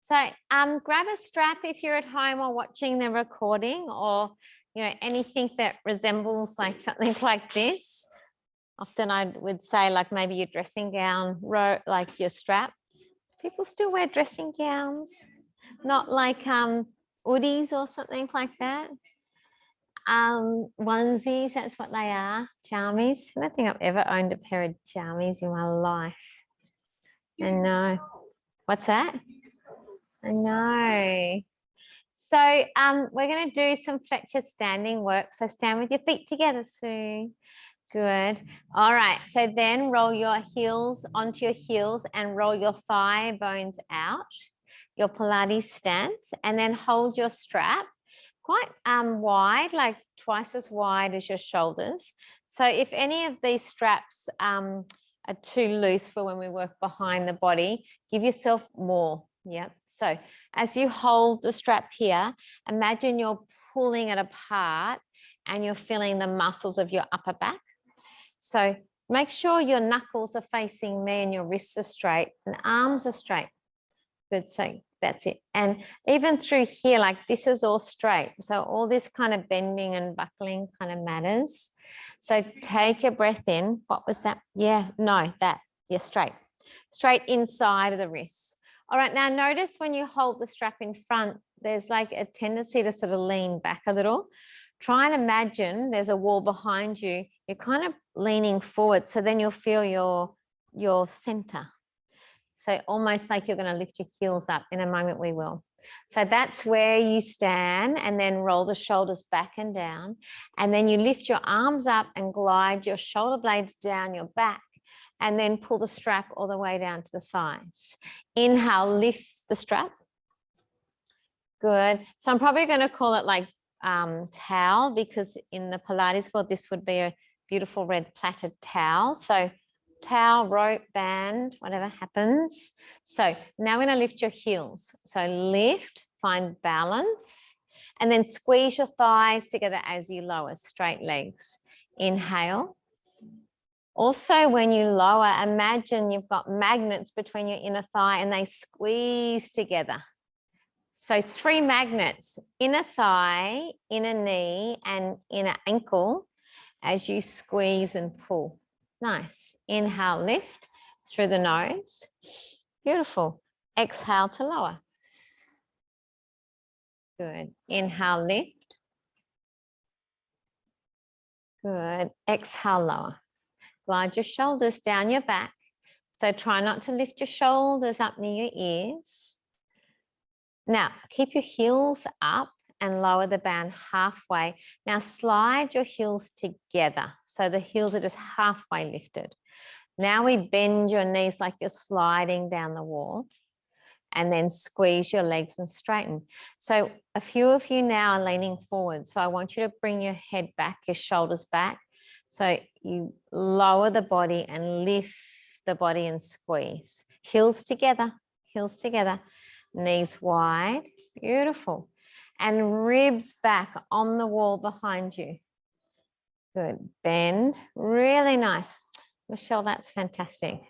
So grab a strap if you're at home or watching the recording, or anything that resembles like something like this. Often I would say like maybe your dressing gown, like your strap. People still wear dressing gowns, not like hoodies or something like that. Onesies, that's what they are. Jammies. I don't think I've ever owned a pair of jammies in my life. I know. What's that? I know. So we're going to do some Fletcher standing work. So stand with your feet together, Sue. Good. All right. So then roll your heels onto your heels and roll your thigh bones out, your Pilates stance, and then hold your strap quite wide, like twice as wide as your shoulders. So if any of these straps are too loose for when we work behind the body, give yourself more. Yeah. So as you hold the strap here, imagine you're pulling it apart and you're feeling the muscles of your upper back. So make sure your knuckles are facing me and your wrists are straight and arms are straight. Good. So that's it. And even through here, like this is all straight. So all this kind of bending and buckling kind of matters. So take a breath in. What was that? Yeah, no, that. Yeah, straight. Straight inside of the wrists. All right, now notice when you hold the strap in front, there's like a tendency to sort of lean back a little. Try and imagine there's a wall behind you. You're kind of leaning forward. So then you'll feel your center. So almost like you're going to lift your heels up. In a moment we will. So that's where you stand, and then roll the shoulders back and down. And then you lift your arms up and glide your shoulder blades down your back, and then pull the strap all the way down to the thighs. Inhale, lift the strap. Good. So I'm probably going to call it like towel, because in the Pilates world, this would be a beautiful red plaited towel. So towel, rope, band, whatever happens. So now we're going to lift your heels. So lift, find balance, and then squeeze your thighs together as you lower, straight legs. Inhale. Also, when you lower, imagine you've got magnets between your inner thigh and they squeeze together. So 3 magnets, inner thigh, inner knee, and inner ankle as you squeeze and pull. Nice. Inhale, lift through the nose. Beautiful. Exhale to lower. Good. Inhale, lift. Good. Exhale, lower. Glide your shoulders down your back. So try not to lift your shoulders up near your ears. Now, keep your heels up and lower the band halfway. Now slide your heels together. So the heels are just halfway lifted. Now we bend your knees like you're sliding down the wall, and then squeeze your legs and straighten. So a few of you now are leaning forward. So I want you to bring your head back, your shoulders back. So you lower the body and lift the body and squeeze. Heels together, knees wide. Beautiful. And ribs back on the wall behind you. Good. Bend. Really nice. Michelle, that's fantastic.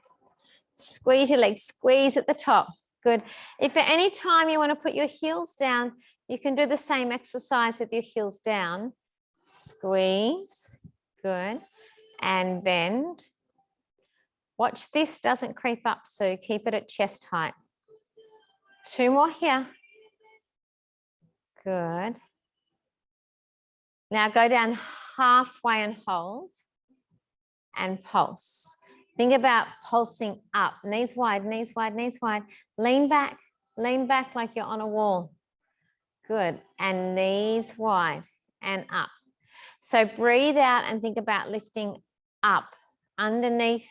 Squeeze your legs. Squeeze at the top. Good. If at any time you want to put your heels down, you can do the same exercise with your heels down. Squeeze. Good. And bend. Watch this doesn't creep up, so keep it at chest height. 2 more here. Good. Now go down halfway and hold and pulse. Think about pulsing up. Knees wide, knees wide, knees wide. Lean back like you're on a wall. Good. And knees wide and up. So breathe out and think about lifting up underneath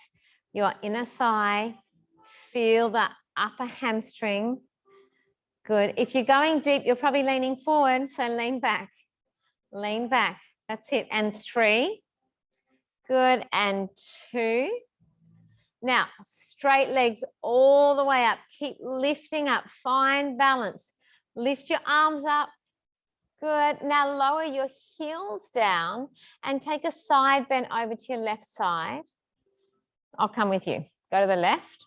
your inner thigh. Feel the upper hamstring. Good. If you're going deep, you're probably leaning forward. So lean back. Lean back. That's it. And 3. Good. And 2. Now, straight legs all the way up. Keep lifting up. Find balance. Lift your arms up. Good. Now lower your heels down and take a side bend over to your left side. I'll come with you. Go to the left.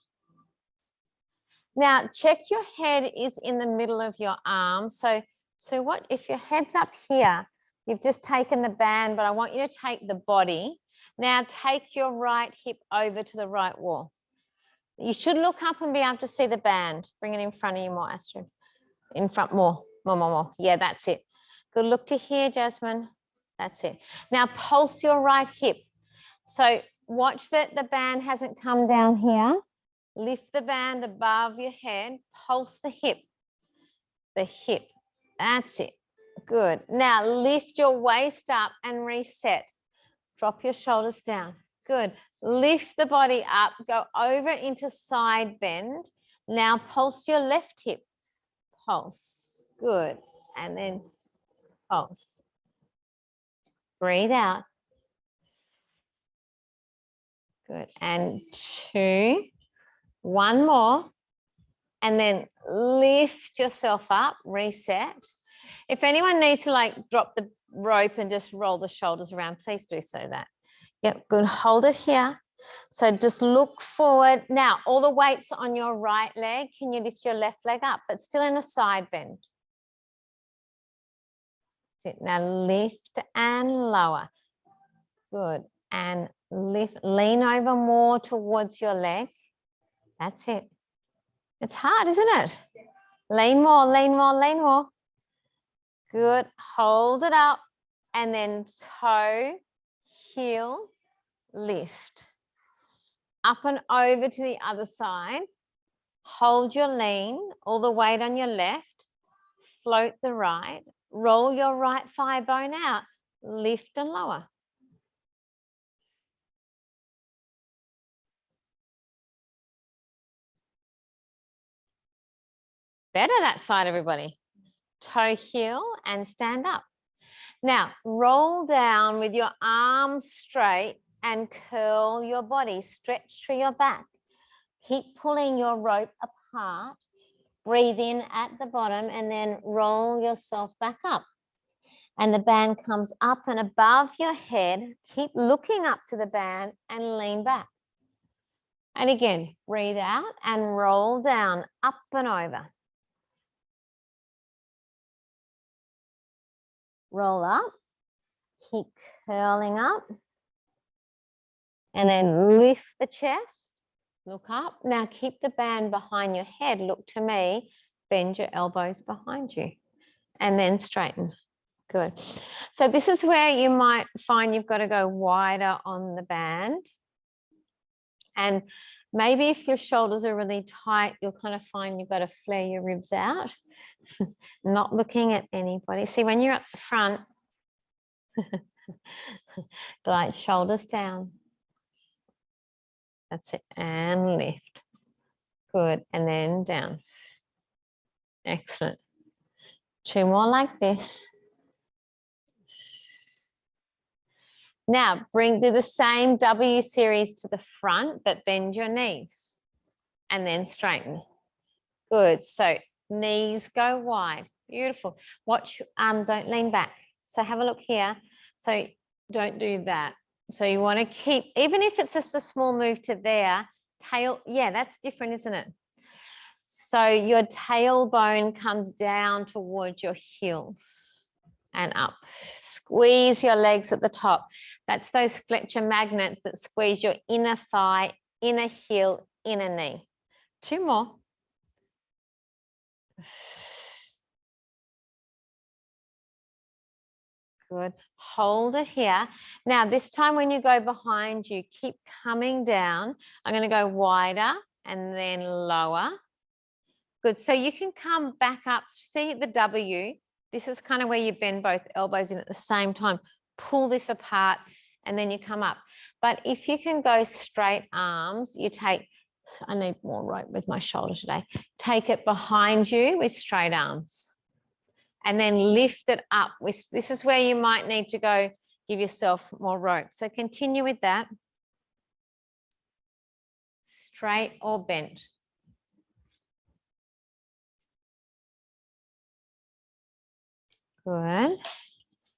Now check your head is in the middle of your arm. So what if your head's up here, you've just taken the band, but I want you to take the body. Now take your right hip over to the right wall. You should look up and be able to see the band. Bring it in front of you more, Astrid. In front more. Yeah, that's it. Good, look to here, Jasmine. That's it. Now pulse your right hip. So watch that the band hasn't come down here. Lift the band above your head. Pulse the hip. The hip. That's it. Good. Now lift your waist up and reset. Drop your shoulders down. Good. Lift the body up. Go over into side bend. Now pulse your left hip. Pulse. Good. And then pulse. Breathe out. Good. And 2. 1 more. And then lift yourself up, reset. If anyone needs to like drop the rope and just roll the shoulders around, please do so that. Yep, good. Hold it here. So just look forward. Now, all the weights on your right leg. Can you lift your left leg up, but still in a side bend? That's it. Now lift and lower. Good. And lift, lean over more towards your leg. That's it. It's hard, isn't it? Lean more, lean more, lean more. Good. Hold it up. And then toe, heel, lift. Up and over to the other side. Hold your lean, all the weight on your left. Float the right. Roll your right thigh bone out. Lift and lower. Better that side, everybody. Toe, heel, and stand up. Now, roll down with your arms straight and curl your body. Stretch through your back. Keep pulling your rope apart. Breathe in at the bottom and then roll yourself back up. And the band comes up and above your head. Keep looking up to the band and lean back. And again, breathe out and roll down, up and over. Roll up, keep curling up, and then lift the chest, look up. Now keep the band behind your head, look to me, bend your elbows behind you, and then straighten. Good. So this is where you might find you've got to go wider on the band. And maybe if your shoulders are really tight, you'll kind of find you've got to flare your ribs out, not looking at anybody. See, when you're at the front, glide shoulders down. That's it. And lift. Good. And then down. Excellent. 2 more like this. Now, do the same W series to the front, but bend your knees and then straighten. Good. So knees go wide. Beautiful. Watch, don't lean back. So have a look here. So don't do that. So you want to keep, even if it's just a small move to there, tail, yeah, that's different, isn't it? So your tailbone comes down towards your heels and up. Squeeze your legs at the top. That's those flexure magnets that squeeze your inner thigh, inner heel, inner knee. 2 more. Good. Hold it here. Now, this time when you go behind you, keep coming down. I'm going to go wider and then lower. Good. So you can come back up. See the W. This is kind of where you bend both elbows in at the same time. Pull this apart and then you come up. But if you can go straight arms, you take, I need more rope with my shoulder today. Take it behind you with straight arms. And then lift it up. This is where you might need to go give yourself more rope. So continue with that. Straight or bent. Good.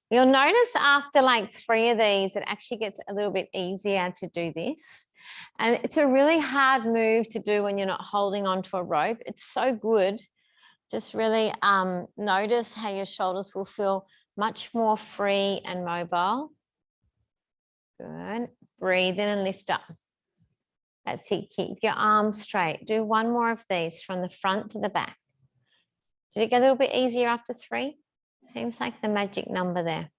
You'll notice after like 3 of these, it actually gets a little bit easier to do this. And it's a really hard move to do when you're not holding onto a rope. It's so good. Just really notice how your shoulders will feel much more free and mobile. Good. Breathe in and lift up. That's it. Keep your arms straight. Do one more of these from the front to the back. Did it get a little bit easier after 3? Seems like the magic number there.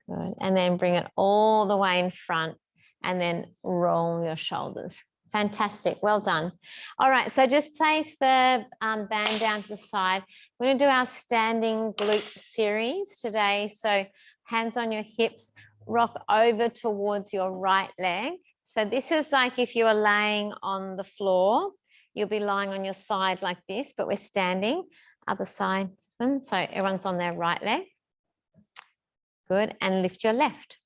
Good. And then bring it all the way in front and then roll your shoulders. Fantastic. Well done. All right. So just place the band down to the side. We're going to do our standing glute series today. So hands on your hips, rock over towards your right leg. So this is like if you are laying on the floor, you'll be lying on your side like this, but we're standing. Other side. So everyone's on their right leg. Good. And lift your left.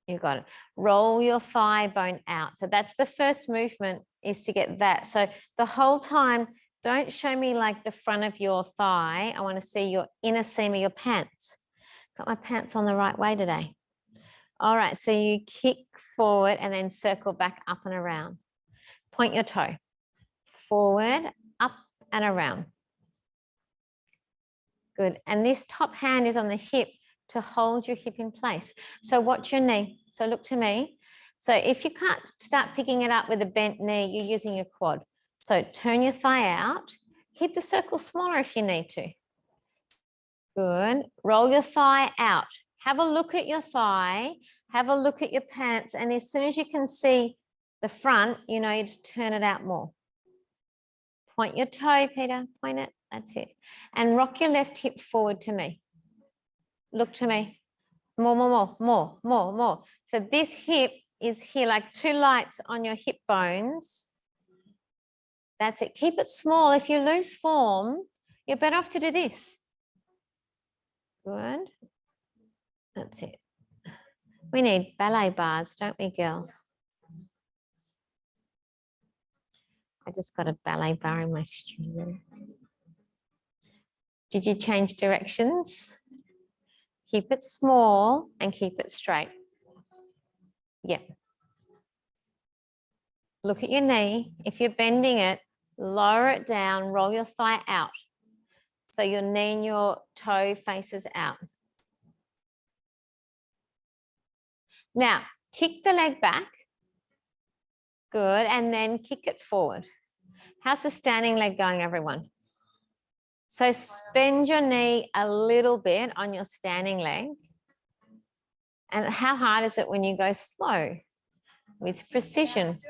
You got it. Roll your thigh bone out. So that's the first movement, is to get that. So the whole time, don't show me like the front of your thigh. I want to see your inner seam of your pants. Got my pants on the right way today. All right. So you kick forward and then circle back up and around. Point your toe. Forward, up and around. Good. And this top hand is on the hip to hold your hip in place. So watch your knee. So look to me. So if you can't start picking it up with a bent knee, you're using your quad. So turn your thigh out. Keep the circle smaller if you need to. Good. Roll your thigh out. Have a look at your thigh. Have a look at your pants. And as soon as you can see the front, you know you just turn it out more. Point your toe, Peter. Point it. That's it. And rock your left hip forward to me. Look to me. More. So this hip is here, like 2 lights on your hip bones. That's it. Keep it small. If you lose form, you're better off to do this. Good. That's it. We need ballet bars, don't we, girls? I just got a ballet bar in my studio. Did you change directions? Keep it small and keep it straight. Yeah. Look at your knee. If you're bending it, lower it down, roll your thigh out. So your knee and your toe faces out. Now, kick the leg back. Good. And then kick it forward. How's the standing leg going, everyone? So bend your knee a little bit on your standing leg. And how hard is it when you go slow? With precision.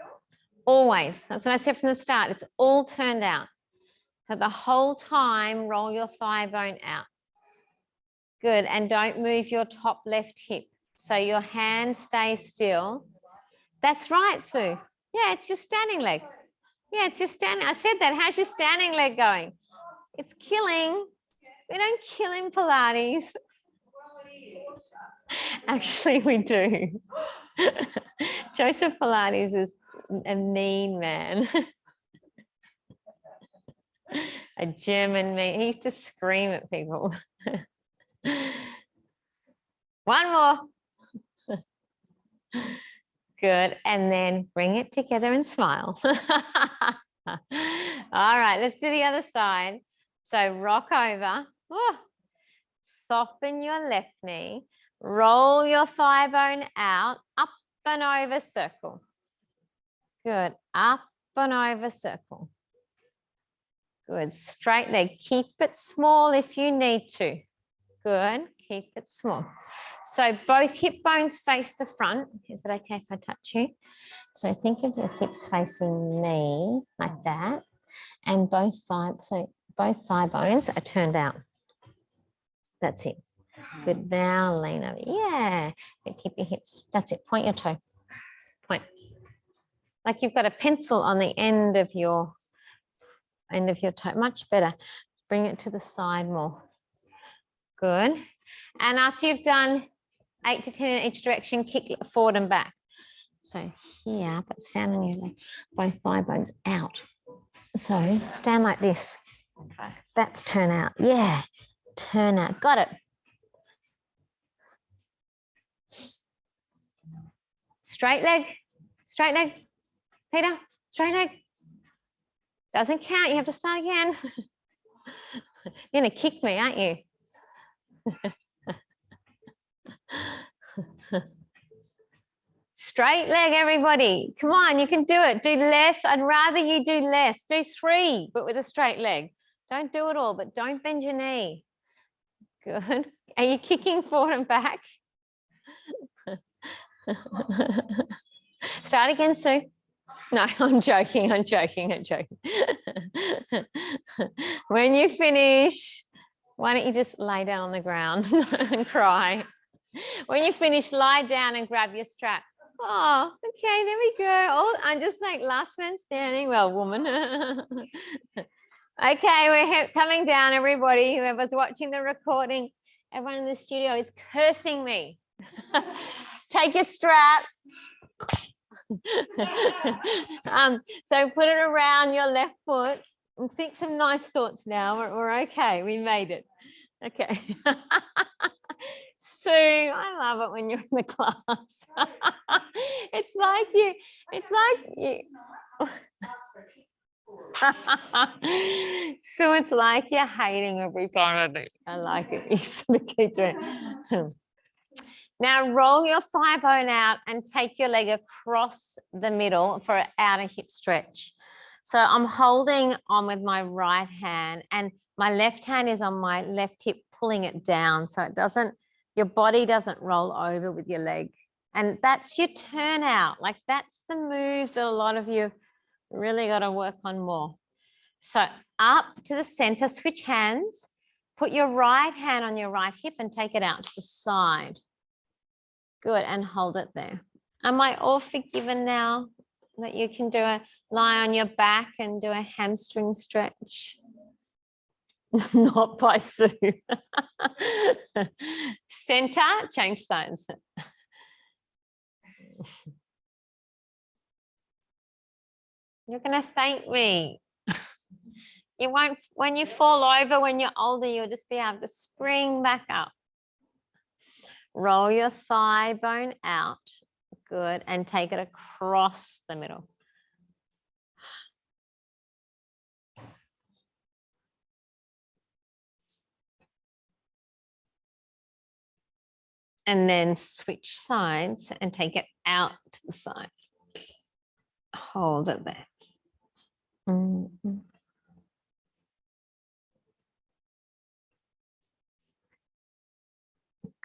Always. That's what I said from the start. It's all turned out. So the whole time, roll your thigh bone out. Good. And don't move your top left hip. So your hand stays still. That's right, Sue. Yeah, it's your standing leg. Yeah, it's your standing. I said that. How's your standing leg going? It's killing. We don't kill in Pilates. Actually, we do. Joseph Pilates is a mean man. A German mean. He used to scream at people. One more. Good. And then bring it together and smile. All right, let's do the other side. So rock over. Oh, soften your left knee. Roll your thigh bone out. Up and over, circle. Good. Up and over, circle. Good. Straight leg. Keep it small if you need to. Good. Keep it small. So both hip bones face the front. Is it okay if I touch you? So think of your hips facing me like that. And both thigh bones are turned out. That's it. Good. Now lean over. Yeah. Good. Keep your hips. That's it. Point your toe. Point. Like you've got a pencil on the end of your toe. Much better. Bring it to the side more. Good. And after you've done 8 to 10 in each direction, kick forward and back. So here, but stand on your leg, both thigh bones out. So stand like this. That's turn out. Yeah. Turn out. Got it. Straight leg, Peter, straight leg. Doesn't count, you have to start again. You're gonna kick me, aren't you? Straight leg, everybody. Come on, you can do it. Do less. I'd rather you do less. Do 3, but with a straight leg. Don't do it all, but don't bend your knee. Good. Are you kicking forward and back? Start again, Sue. No, I'm joking. When you finish, why don't you just lay down on the ground and cry? When you finish, lie down and grab your strap. Oh, okay, there we go. Oh, I'm just like last man standing. Well, woman. Okay, we're coming down, everybody. Whoever's watching the recording, everyone in the studio is cursing me. Take your strap. So put it around your left foot and think some nice thoughts now. We're okay. We made it. Okay. Sue, I love it when you're in the class. It's like you. So it's like you're hating everybody. I like it. You sort of keep doing it. Now roll your thigh bone out and take your leg across the middle for an outer hip stretch. So I'm holding on with my right hand and my left hand is on my left hip, pulling it down so it doesn't, your body doesn't roll over with your leg. And that's your turnout. Like that's the move that a lot of you really got to work on more. So up to the center, switch hands, put your right hand on your right hip and take it out to the side. Good, and hold it there. Am I all forgiven now that you can lie on your back and do a hamstring stretch? Not by Sue. Center, change sides. You're going to thank me. You won't, when you fall over, when you're older, you'll just be able to spring back up. Roll your thigh bone out. Good. And take it across the middle. And then switch sides and take it out to the side. Hold it there. Mm-hmm.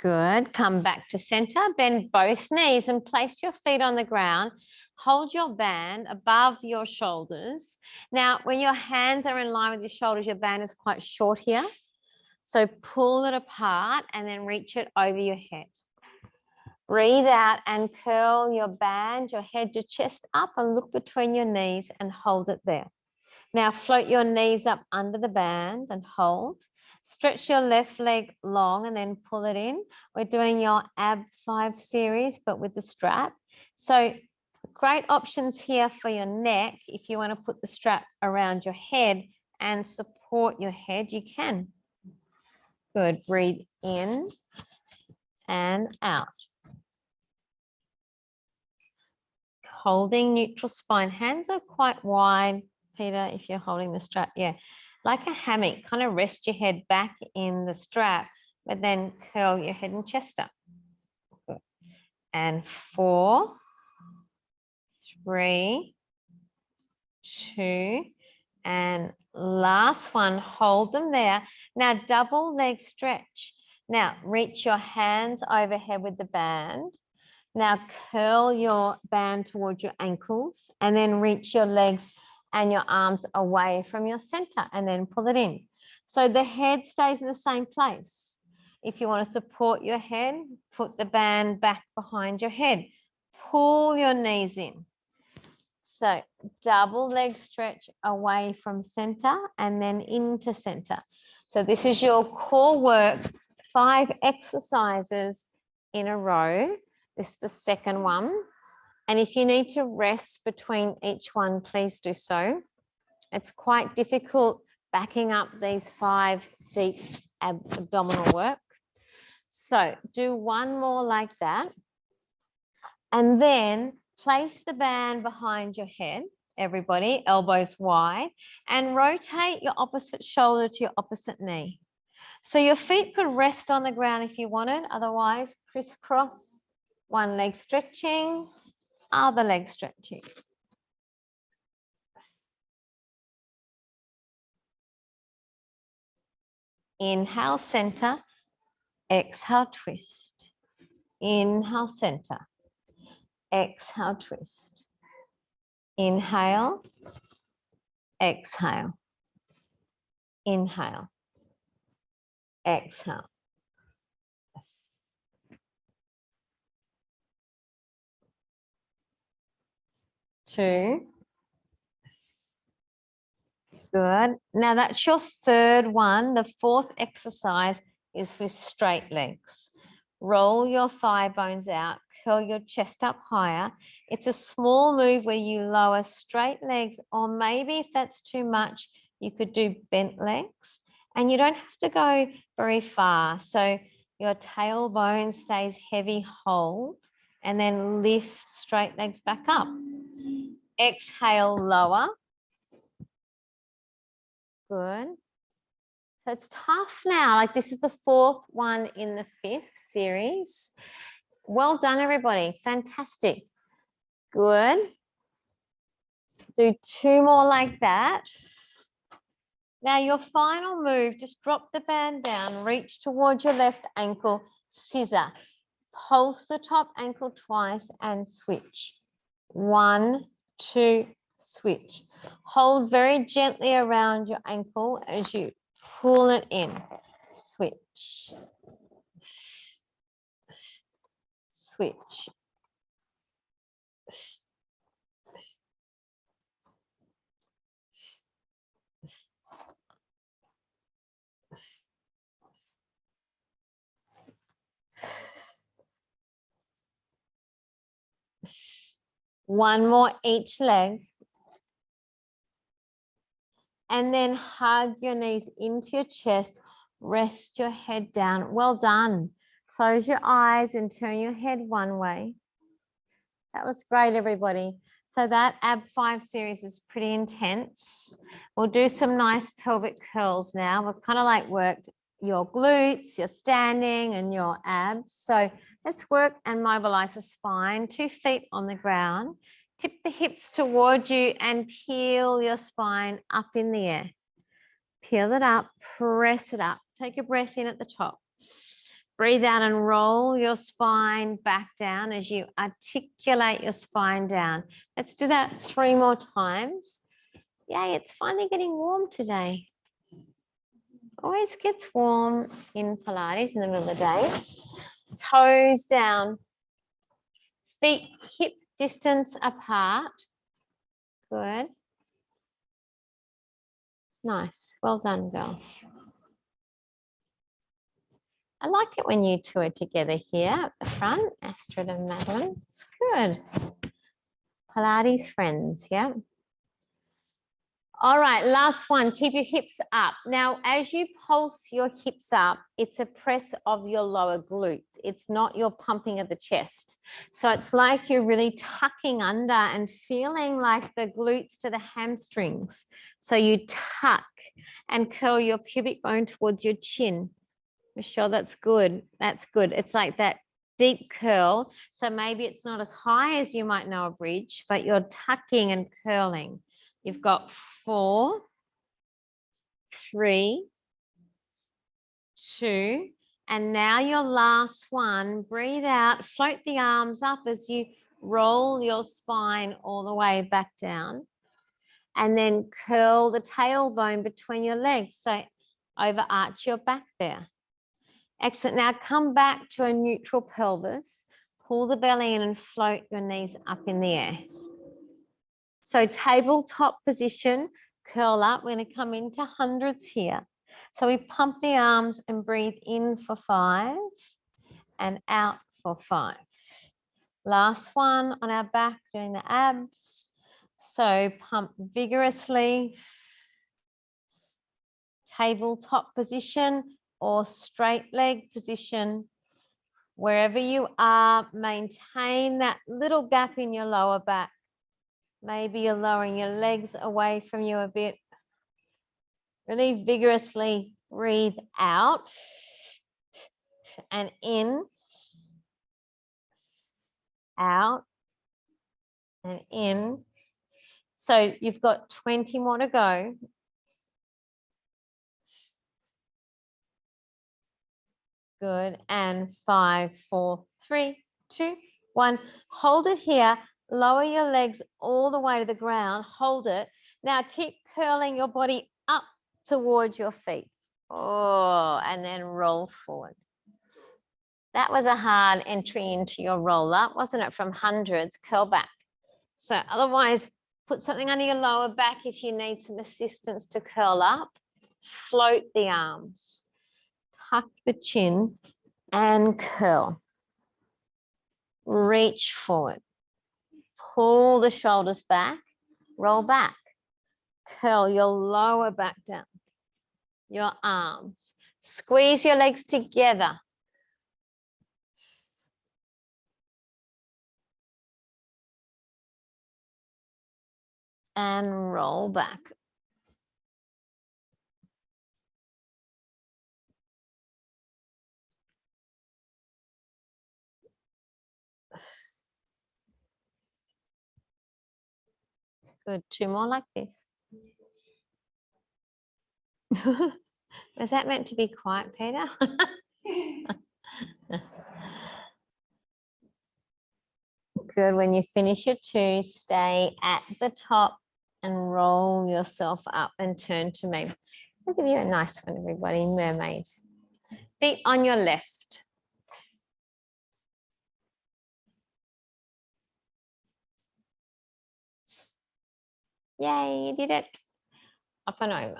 Good. Come back to center. Bend both knees and place your feet on the ground. Hold your band above your shoulders. Now, when your hands are in line with your shoulders, your band is quite short here. So pull it apart and then reach it over your head. Breathe out and curl your band, your head, your chest up and look between your knees and hold it there. Now float your knees up under the band and hold. Stretch your left leg long and then pull it in. We're doing your ab 5 series, but with the strap. So great options here for your neck. If you want to put the strap around your head and support your head, you can. Good. Breathe in and out. Holding neutral spine. Hands are quite wide, Peter, if you're holding the strap. Yeah, like a hammock. Kind of rest your head back in the strap, but then curl your head and chest up. Good. And 4, 3, 2, and last one. Hold them there. Now double leg stretch. Now reach your hands overhead with the band. Now curl your band towards your ankles and then reach your legs and your arms away from your center and then pull it in. So the head stays in the same place. If you want to support your head, put the band back behind your head. Pull your knees in. So double leg stretch away from center and then into center. So this is your core work, 5 exercises in a row. This is the second one. And if you need to rest between each one, please do so. It's quite difficult backing up these 5 deep abdominal work. So do one more like that. And then place the band behind your head, everybody, elbows wide, and rotate your opposite shoulder to your opposite knee. So your feet could rest on the ground if you wanted, otherwise crisscross, one leg stretching, other leg stretching. Inhale, center, exhale, twist. Inhale, center, exhale, twist. Inhale, exhale, inhale, exhale. Two. Good. Now that's your third one. The fourth exercise is with straight legs. Roll your thigh bones out, curl your chest up higher. It's a small move where you lower straight legs, or maybe if that's too much, you could do bent legs. And you don't have to go very far. So your tailbone stays heavy, hold, and then lift straight legs back up. Exhale, lower. Good. So it's tough now. Like this is the fourth one in the fifth series. Well done, everybody. Fantastic. Good. Do two more like that. Now your final move, just drop the band down, reach towards your left ankle, scissor. Pulse the top ankle twice and switch. 1, 2, switch. Hold very gently around your ankle as you pull it in. Switch. Switch. One more each leg. And then hug your knees into your chest. Rest your head down. Well done. Close your eyes and turn your head one way. That was great, everybody. So that ab 5 series is pretty intense. We'll do some nice pelvic curls now. We've kind of like worked your glutes, your standing and your abs. So let's work and mobilize the spine, 2 feet on the ground. Tip the hips towards you and peel your spine up in the air. Peel it up, press it up. Take a breath in at the top. Breathe out and roll your spine back down as you articulate your spine down. Let's do that 3 more times. Yay, it's finally getting warm today. Always gets warm in Pilates in the middle of the day. Toes down. Feet hip distance apart. Good. Nice. Well done, girls. I like it when you two are together here at the front, Astrid and Madeline. It's good. Pilates friends, yeah. All right, last one. Keep your hips up. Now, as you pulse your hips up, it's a press of your lower glutes. It's not your pumping of the chest. So it's like you're really tucking under and feeling like the glutes to the hamstrings. So you tuck and curl your pubic bone towards your chin. Michelle, that's good. That's good. It's like that deep curl. So maybe it's not as high as you might know a bridge, but you're tucking and curling. You've got 4, 3, 2, and now your last one. Breathe out, float the arms up as you roll your spine all the way back down. And then curl the tailbone between your legs. So overarch your back there. Excellent. Now come back to a neutral pelvis. Pull the belly in and float your knees up in the air. So tabletop position, curl up. We're going to come into hundreds here. So we pump the arms and breathe in for 5 and out for 5. Last one on our back, doing the abs. So pump vigorously. Tabletop position or straight leg position. Wherever you are, maintain that little gap in your lower back. Maybe you're lowering your legs away from you a bit. Really vigorously breathe out and in, out and in. So you've got 20 more to go. Good. And 5, 4, 3, 2, 1. Hold it here. Lower your legs all the way to the ground. Hold it. Now keep curling your body up towards your feet. Oh, and then roll forward. That was a hard entry into your roll up, wasn't it? From hundreds, curl back. So otherwise, put something under your lower back if you need some assistance to curl up. Float the arms. Tuck the chin and curl. Reach forward. Pull the shoulders back. Roll back. Curl your lower back down. Your arms. Squeeze your legs together. And roll back. Good. 2 more like this. Was that meant to be quiet, Peter? Good. When you finish your 2, stay at the top and roll yourself up and turn to me. I'll give you a nice one, everybody. Mermaid. Feet on your left. Yay, you did it. Up and over.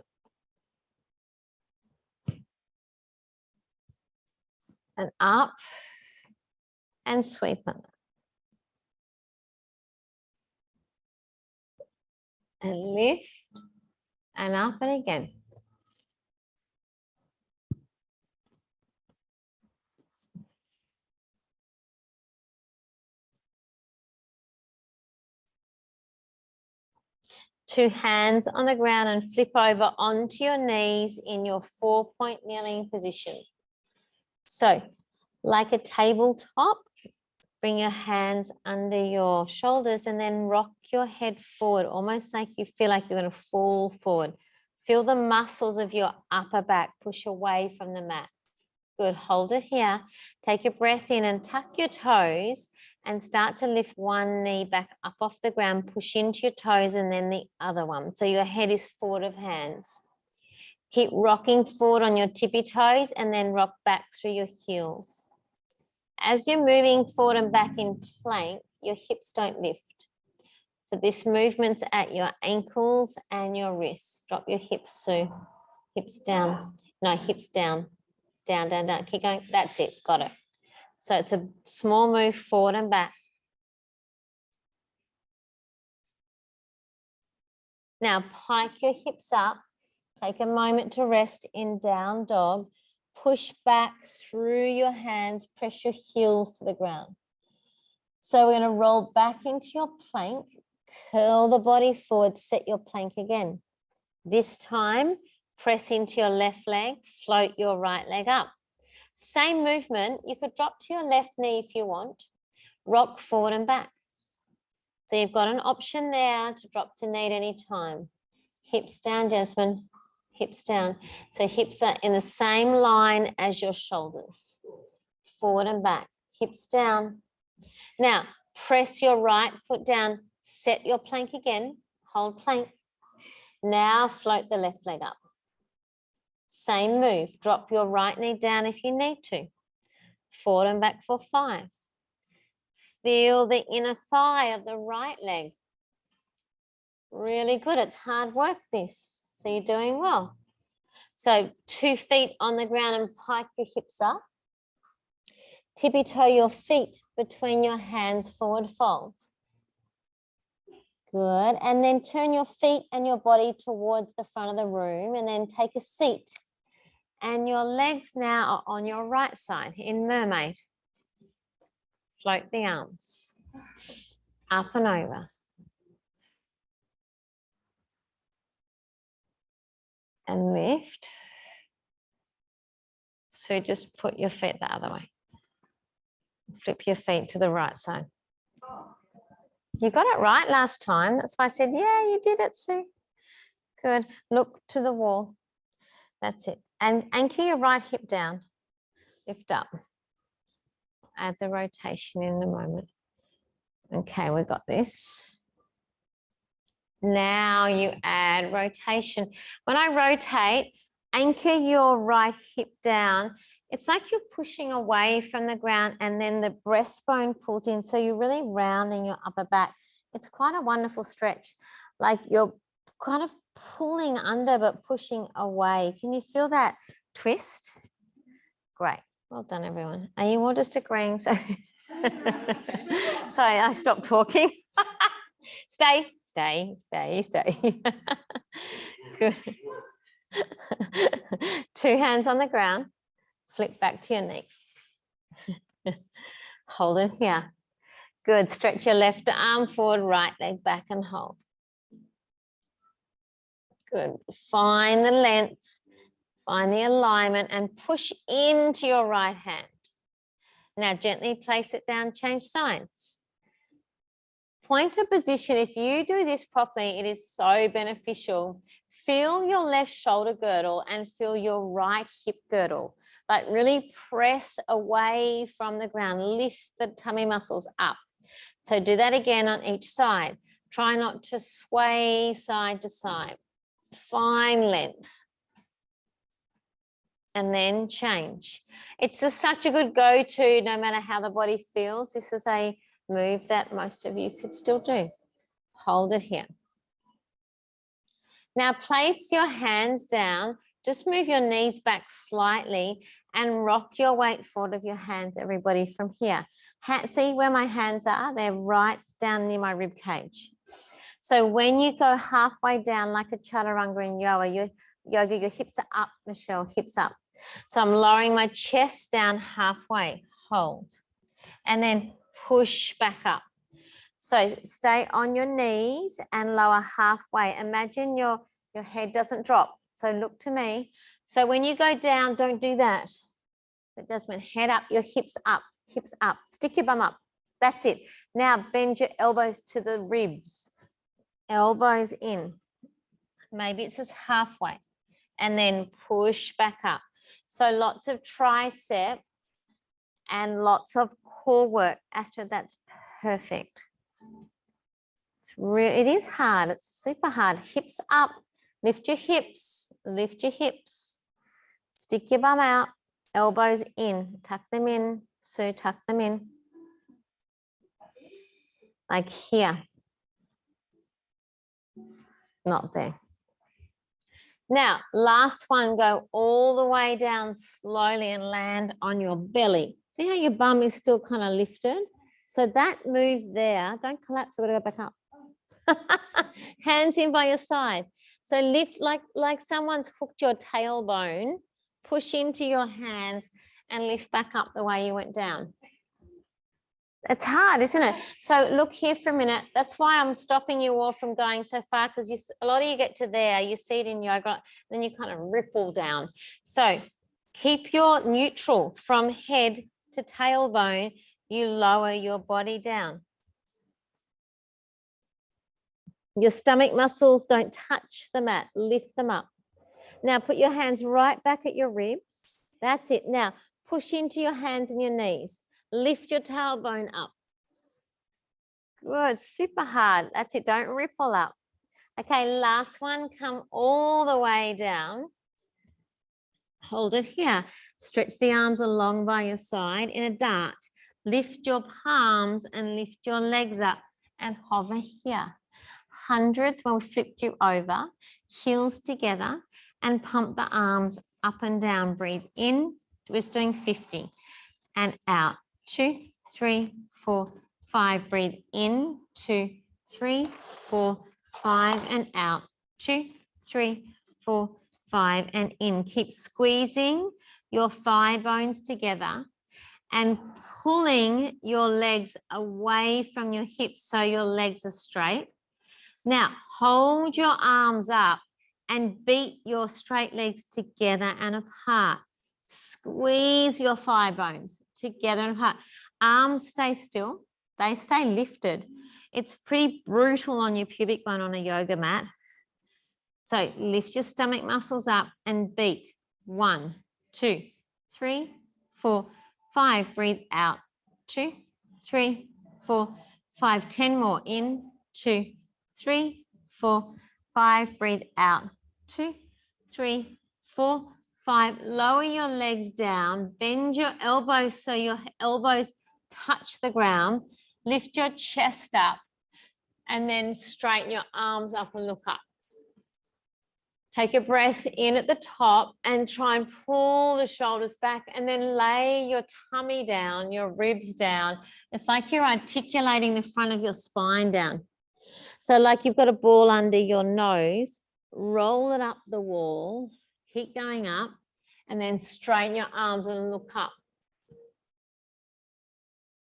And up and sweep on. And lift and up and again. Two hands on the ground and flip over onto your knees in your 4-point kneeling position. So, like a tabletop, bring your hands under your shoulders and then rock your head forward, almost like you feel like you're going to fall forward. Feel the muscles of your upper back push away from the mat. Good, hold it here. Take a breath in and tuck your toes and start to lift one knee back up off the ground, push into your toes and then the other one. So your head is forward of hands. Keep rocking forward on your tippy toes and then rock back through your heels. As you're moving forward and back in plank, your hips don't lift. So this movement's at your ankles and your wrists. Drop your hips, Sue. Hips down. No, hips down. Down, down, down. Keep going. That's it. Got it. So it's a small move forward and back. Now pike your hips up. Take a moment to rest in down dog. Push back through your hands. Press your heels to the ground. So we're going to roll back into your plank. Curl the body forward. Set your plank again. This time, press into your left leg. Float your right leg up. Same movement. You could drop to your left knee if you want. Rock forward and back. So you've got an option there to drop to knee at any time. Hips down, Jasmine. Hips down. So hips are in the same line as your shoulders. Forward and back. Hips down. Now, press your right foot down. Set your plank again. Hold plank. Now float the left leg up. Same move. Drop your right knee down if you need to. Forward and back for 5. Feel the inner thigh of the right leg. Really good. It's hard work, this. So you're doing well. So 2 feet on the ground and pike your hips up. Tippy toe your feet between your hands, forward fold. Good. And then turn your feet and your body towards the front of the room and then take a seat. And your legs now are on your right side in mermaid. Float the arms up and over. And lift. So just put your feet the other way. Flip your feet to the right side. You got it right last time. That's why I said, yeah, you did it, Sue. Good. Look to the wall. That's it. And anchor your right hip down. Lift up. Add the rotation in a moment. Okay, we got this. Now you add rotation. When I rotate, anchor your right hip down. It's like you're pushing away from the ground and then the breastbone pulls in. So you're really rounding your upper back. It's quite a wonderful stretch. Like you're kind of pulling under but pushing away. Can you feel that twist? Great. Well done, everyone. Are you all just agreeing? So sorry, I stopped talking. Stay. Good. 2 hands on the ground. Flip back to your knees. Hold it here. Good. Stretch your left arm forward, right leg back and hold. Good. Find the length, find the alignment and push into your right hand. Now gently place it down, change sides. Point of position, if you do this properly, it is so beneficial. Feel your left shoulder girdle and feel your right hip girdle. But really press away from the ground. Lift the tummy muscles up. So do that again on each side. Try not to sway side to side. Find length. And then change. It's just such a good go-to no matter how the body feels. This is a move that most of you could still do. Hold it here. Now place your hands down. Just move your knees back slightly and rock your weight forward of your hands, everybody, from here. See where my hands are? They're right down near my rib cage. So when you go halfway down like a chaturanga in yoga, your hips are up, Michelle, hips up. So I'm lowering my chest down halfway, hold, and then push back up. So stay on your knees and lower halfway. Imagine your head doesn't drop. So look to me. So when you go down, don't do that. It does mean head up, your hips up, stick your bum up. That's it. Now bend your elbows to the ribs, elbows in. Maybe it's just halfway and then push back up. So lots of tricep and lots of core work. Astrid, that's perfect. It is hard. It's super hard. Hips up. Lift your hips. Lift your hips. Stick your bum out. Elbows in. Tuck them in. So tuck them in. Like here. Not there. Now, last one, go all the way down slowly and land on your belly. See how your bum is still kind of lifted? So that move there, don't collapse, we're gonna go back up. Hands in by your side. So lift like someone's hooked your tailbone, push into your hands and lift back up the way you went down. It's hard, isn't it? So look here for a minute. That's why I'm stopping you all from going so far, because a lot of you get to there, you see it in yoga, then you kind of ripple down. So keep your neutral from head to tailbone. You lower your body down. Your stomach muscles don't touch the mat. Lift them up. Now put your hands right back at your ribs. That's it. Now push into your hands and your knees. Lift your tailbone up. Good, super hard. That's it, don't ripple up. Okay, last one, come all the way down. Hold it here. Stretch the arms along by your side in a dart. Lift your palms and lift your legs up and hover here. Hundreds when we flipped you over, heels together and pump the arms up and down. Breathe in, we're just doing 50 and out. 2, 3, 4, 5. Breathe in. 2, 3, 4, 5 and out. 2, 3, 4, 5 and in. Keep squeezing your thigh bones together and pulling your legs away from your hips so your legs are straight. Now, hold your arms up and beat your straight legs together and apart. Squeeze your thigh bones together and apart. Arms stay still. They stay lifted. It's pretty brutal on your pubic bone on a yoga mat. So lift your stomach muscles up and beat. 1, 2, 3, 4, 5. Breathe out. 2, 3, 4, 5. 10 more. In. 2, 3, 4, 5. Breathe out. 2, 3, 4, 5. Lower your legs down. Bend your elbows so your elbows touch the ground. Lift your chest up and then straighten your arms up and look up. Take a breath in at the top and try and pull the shoulders back and then lay your tummy down, your ribs down. It's like you're articulating the front of your spine down. So like you've got a ball under your nose, roll it up the wall, keep going up, and then straighten your arms and look up.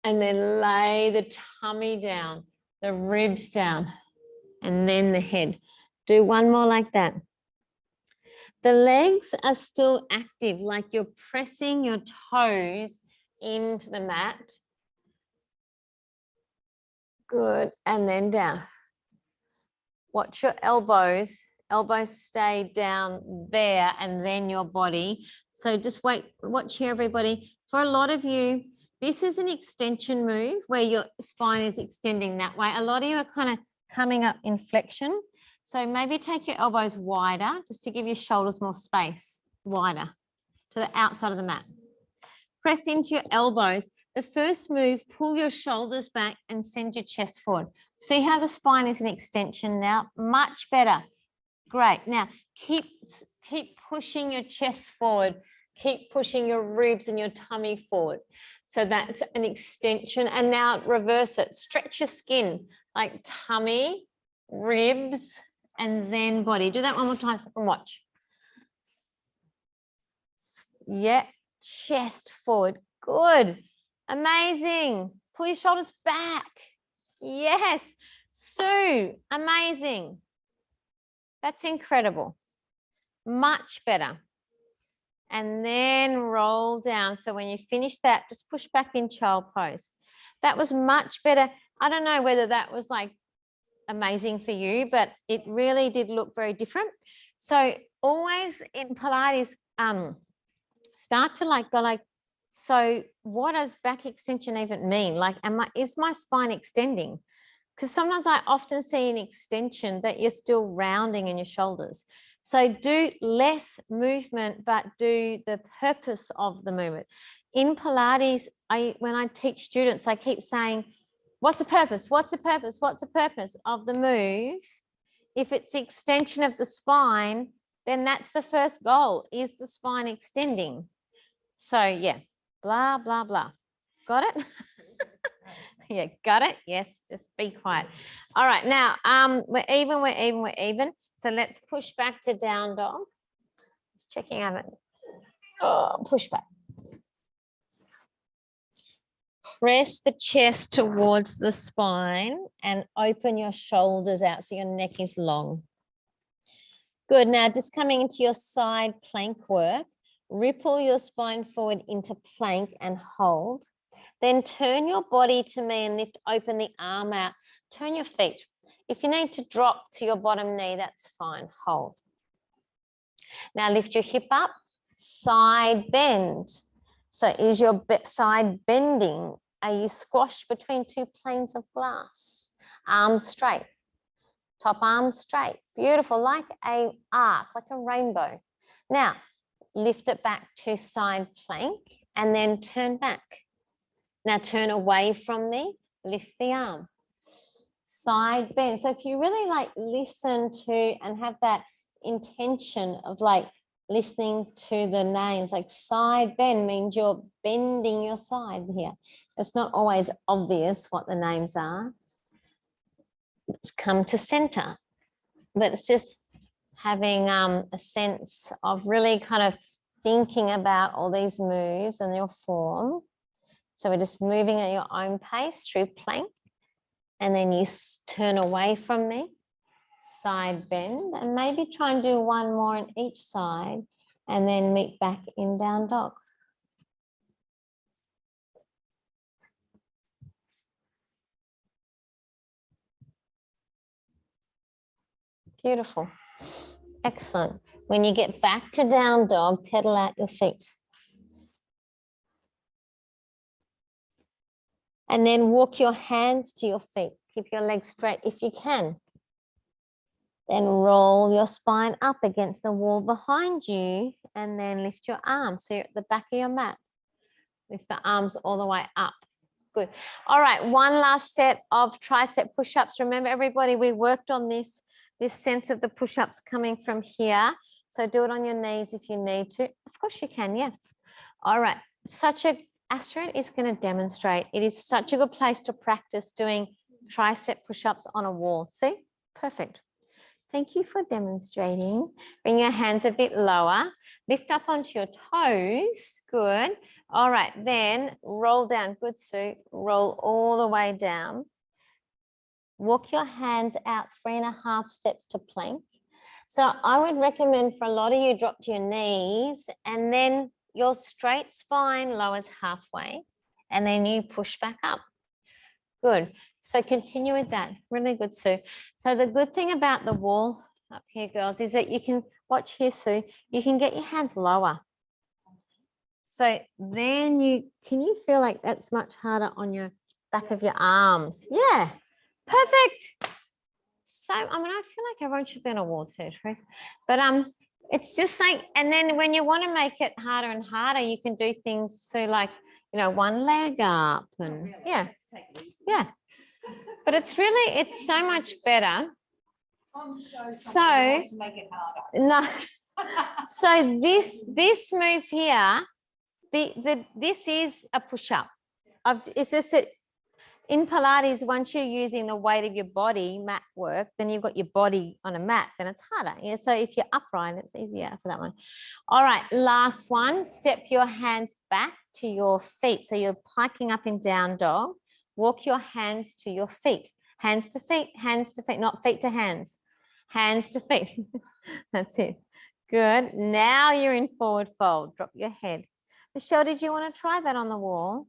And then lay the tummy down, the ribs down, and then the head. Do one more like that. The legs are still active, like you're pressing your toes into the mat. Good, and then down. Watch your elbows. Elbows stay down there and then your body. So just wait, watch here, everybody. For a lot of you, this is an extension move where your spine is extending that way. A lot of you are kind of coming up in flexion. So maybe take your elbows wider just to give your shoulders more space, wider to the outside of the mat. Press into your elbows. The first move, pull your shoulders back and send your chest forward. See how the spine is an extension now? Much better. Great. Now, keep pushing your chest forward. Keep pushing your ribs and your tummy forward. So that's an extension. And now reverse it. Stretch your skin like tummy, ribs, and then body. Do that one more time so I can watch. Yeah, chest forward. Good. Amazing. Pull your shoulders back. Yes. Sue, amazing. That's incredible. Much better. And then roll down. So when you finish that, just push back in child pose. That was much better. I don't know whether that was like amazing for you, but it really did look very different. So always in Pilates, start to like go like, so what does back extension even mean? Like, is my spine extending? Because sometimes I often see an extension that you're still rounding in your shoulders. So do less movement, but do the purpose of the movement. In Pilates, when I teach students, I keep saying, what's the purpose? What's the purpose? What's the purpose of the move? If it's extension of the spine, then that's the first goal. Is the spine extending? So yeah, blah, blah, blah. Got it? Yeah, got it? Yes, just be quiet. All right, now we're even. So let's push back to down dog. Just checking out it. Oh, push back. Press the chest towards the spine and open your shoulders out so your neck is long. Good, now just coming into your side plank work. Ripple your spine forward into plank and hold. Then turn your body to me and lift open the arm out. Turn your feet. If you need to drop to your bottom knee, that's fine. Hold. Now lift your hip up, side bend. So is your side bending? Are you squashed between two planes of glass? Arms straight. Top arm straight. Beautiful, like a arc, like a rainbow. Now, lift it back to side plank and then turn back. Now turn away from me, lift the arm. Side bend. So if you really like listen to and have that intention of like listening to the names, like side bend means you're bending your side here. It's not always obvious what the names are. It's come to center, but it's just having a sense of really kind of thinking about all these moves and your form. So we're just moving at your own pace through plank. And then you turn away from me, side bend, and maybe try and do one more on each side and then meet back in down dog. Beautiful. Excellent. When you get back to down dog, pedal out your feet. And then walk your hands to your feet. Keep your legs straight if you can. Then roll your spine up against the wall behind you and then lift your arms. So you're at the back of your mat. Lift the arms all the way up. Good. All right, one last set of tricep push-ups. Remember, everybody, we worked on this sense of the push-ups coming from here. So do it on your knees if you need to. Of course you can, yeah. All right, Astrid is going to demonstrate. It is such a good place to practice doing tricep push-ups on a wall. See? Perfect. Thank you for demonstrating. Bring your hands a bit lower. Lift up onto your toes. Good. All right, then roll down. Good, Sue. Roll all the way down. Walk your hands out 3.5 steps to plank. So I would recommend for a lot of you, drop to your knees and then your straight spine lowers halfway and then you push back up. Good. So continue with that. Really good, Sue. So the good thing about the wall up here, girls, is that you can, watch here, Sue, you can get your hands lower. So then can you feel like that's much harder on your back of your arms? Yeah, perfect. So, I mean, I feel like everyone should be on a wall too, Truth. But it's just like, and then when you want to make it harder and harder, you can do things so like, you know, one leg up and really? Yeah. Yeah. But it's really, it's so much better. So to make it harder. No. So this move here, this is a push-up. It's just that in Pilates, once you're using the weight of your body, mat work, then you've got your body on a mat, then it's harder. Yeah, so if you're upright, it's easier for that one. All right, last one. Step your hands back to your feet. So you're piking up in down dog. Walk your hands to your feet. Hands to feet, not feet to hands. Hands to feet. That's it. Good. Now you're in forward fold. Drop your head. Michelle, did you want to try that on the wall?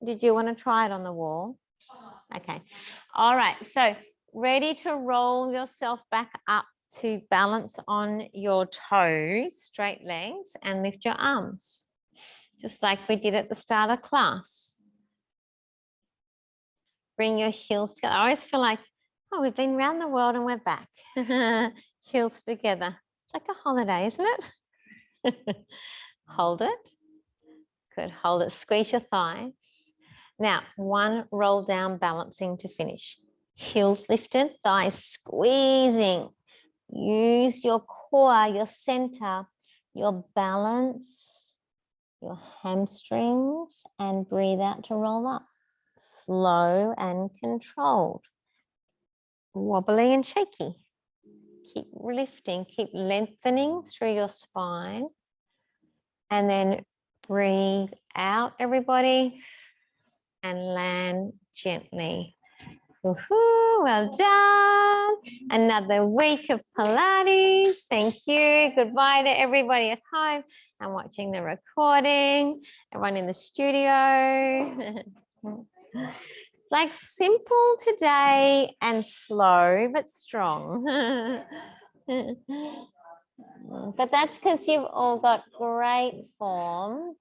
Did you want to try it on the wall? Okay. All right. So ready to roll yourself back up to balance on your toes, straight legs, and lift your arms, just like we did at the start of class. Bring your heels together. I always feel like, oh, we've been around the world and we're back. Heels together. It's like a holiday, isn't it? Hold it. Good. Hold it. Squeeze your thighs. Now, one roll down, balancing to finish. Heels lifted, thighs squeezing. Use your core, your center, your balance, your hamstrings, and breathe out to roll up. Slow and controlled. Wobbly and shaky. Keep lifting, keep lengthening through your spine. And then breathe out, everybody. And land gently. Woohoo, well done. Another week of Pilates. Thank you. Goodbye to everybody at home and watching the recording. Everyone in the studio. It's like simple today and slow but strong. But that's because you've all got great form.